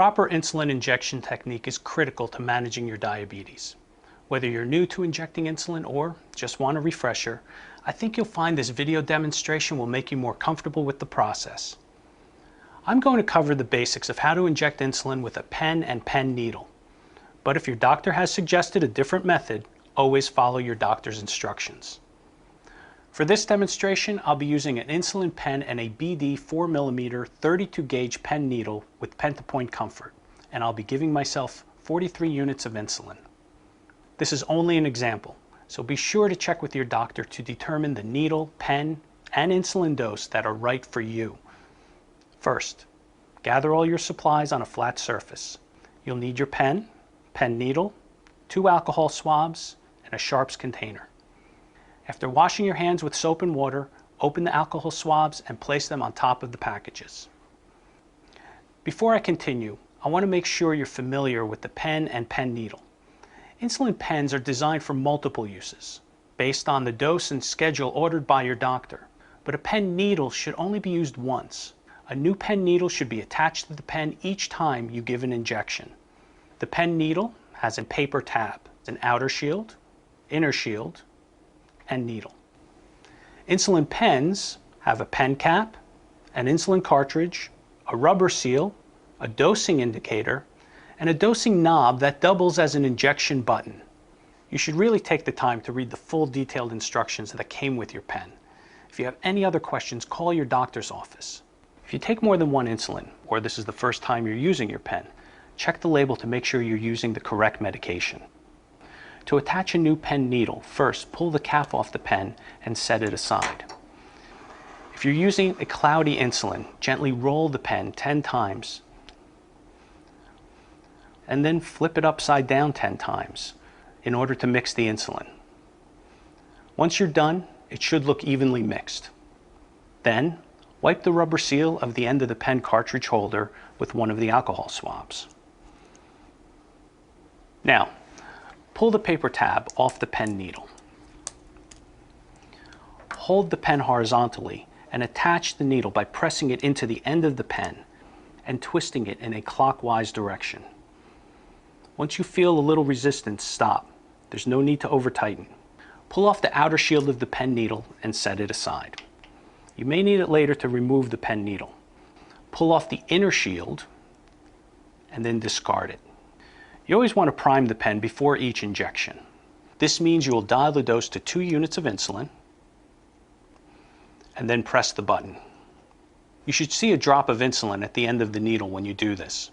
proper insulin injection technique is critical to managing your diabetes. Whether you're new to injecting insulin or just want a refresher, I think you'll find this video demonstration will make you more comfortable with the process. I'm going to cover the basics of how to inject insulin with a pen and pen needle. But if your doctor has suggested a different method, always follow your doctor's instructions. For this demonstration, I'll be using an insulin pen and a BD 4mm 32 gauge pen needle with pen-to-point comfort, and I'll be giving myself 43 units of insulin. This is only an example, so be sure to check with your doctor to determine the needle, pen, and insulin dose that are right for you. First, gather all your supplies on a flat surface. You'll need your pen, pen needle, 2 alcohol swabs, and a sharps container. After washing your hands with soap and water, open the alcohol swabs and place them on top of the packages. Before I continue, I want to make sure you're familiar with the pen and pen needle. Insulin pens are designed for multiple uses, based on the dose and schedule ordered by your doctor. But a pen needle should only be used once. A new pen needle should be attached to the pen each time you give an injection. The pen needle has a paper tab, an outer shield, inner shield, and needle. Insulin pens have a pen cap, an insulin cartridge, a rubber seal, a dosing indicator, and a dosing knob that doubles as an injection button. You should really take the time to read the full detailed instructions that came with your pen. If you have any other questions, call your doctor's office. If you take more than one insulin, or this is the first time you're using your pen, check the label to make sure you're using the correct medication. To attach a new pen needle, first pull the cap off the pen and set it aside. If you're using a cloudy insulin, gently roll the pen 10 times and then flip it upside down 10 times in order to mix the insulin. Once you're done, it should look evenly mixed. Then, wipe the rubber seal of the end of the pen cartridge holder with one of the alcohol swabs. Now, pull the paper tab off the pen needle. Hold the pen horizontally and attach the needle by pressing it into the end of the pen and twisting it in a clockwise direction. Once you feel a little resistance, stop. There's no need to over-tighten. Pull off the outer shield of the pen needle and set it aside. You may need it later to remove the pen needle. Pull off the inner shield and then discard it. You always want to prime the pen before each injection. This means you will dial the dose to 2 units of insulin and then press the button. You should see a drop of insulin at the end of the needle when you do this.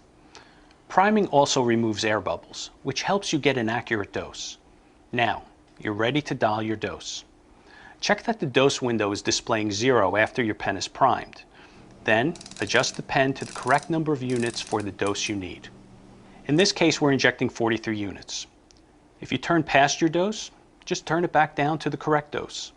Priming also removes air bubbles, which helps you get an accurate dose. Now, you're ready to dial your dose. Check that the dose window is displaying 0 after your pen is primed. Then, adjust the pen to the correct number of units for the dose you need. In this case, we're injecting 43 units. If you turn past your dose, just turn it back down to the correct dose.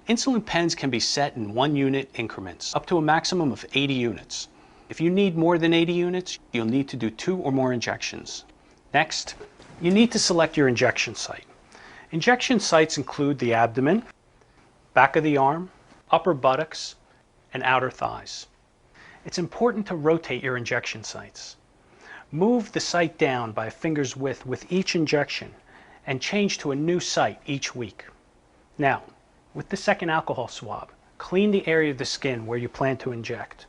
Insulin pens can be set in 1 unit increments, up to a maximum of 80 units. If you need more than 80 units, you'll need to do 2 or more injections. Next, you need to select your injection site. Injection sites include the abdomen, back of the arm, upper buttocks, and outer thighs. It's important to rotate your injection sites. Move the site down by a finger's width with each injection and change to a new site each week. Now, with the second alcohol swab, clean the area of the skin where you plan to inject.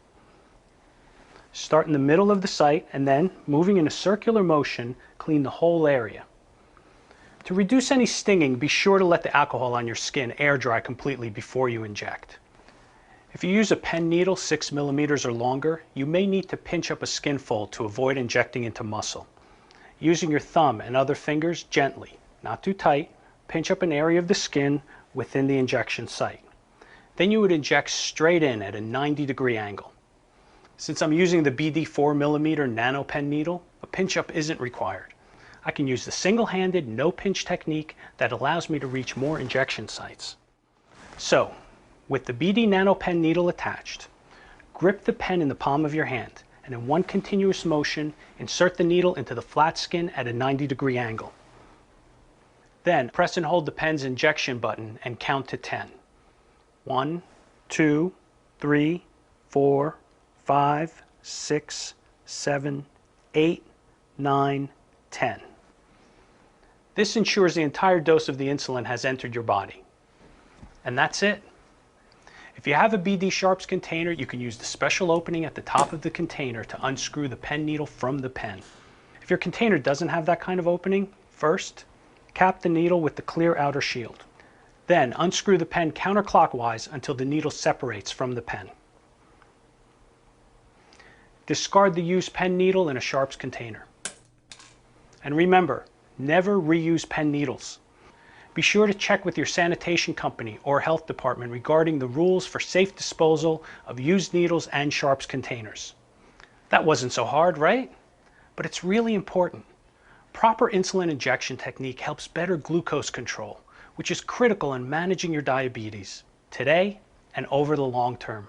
Start in the middle of the site and then, moving in a circular motion, clean the whole area. To reduce any stinging, be sure to let the alcohol on your skin air dry completely before you inject. If you use a pen needle 6 millimeters or longer, you may need to pinch up a skin fold to avoid injecting into muscle. Using your thumb and other fingers gently, not too tight, pinch up an area of the skin within the injection site. Then you would inject straight in at a 90-degree angle. Since I'm using the BD 4mm nano pen needle, a pinch up isn't required. I can use the single-handed no pinch technique that allows me to reach more injection sites. So, with the BD Nano Pen needle attached, grip the pen in the palm of your hand and in one continuous motion, insert the needle into the flat skin at a 90-degree angle. Then press and hold the pen's injection button and count to 10. 1, 2, 3, 4, 5, 6, 7, 8, 9, 10. This ensures the entire dose of the insulin has entered your body. And that's it. If you have a BD Sharps container, you can use the special opening at the top of the container to unscrew the pen needle from the pen. If your container doesn't have that kind of opening, first, cap the needle with the clear outer shield. Then unscrew the pen counterclockwise until the needle separates from the pen. Discard the used pen needle in a Sharps container. And remember, never reuse pen needles. Be sure to check with your sanitation company or health department regarding the rules for safe disposal of used needles and Sharps containers. That wasn't so hard, right? But it's really important. Proper insulin injection technique helps better glucose control, which is critical in managing your diabetes today and over the long term.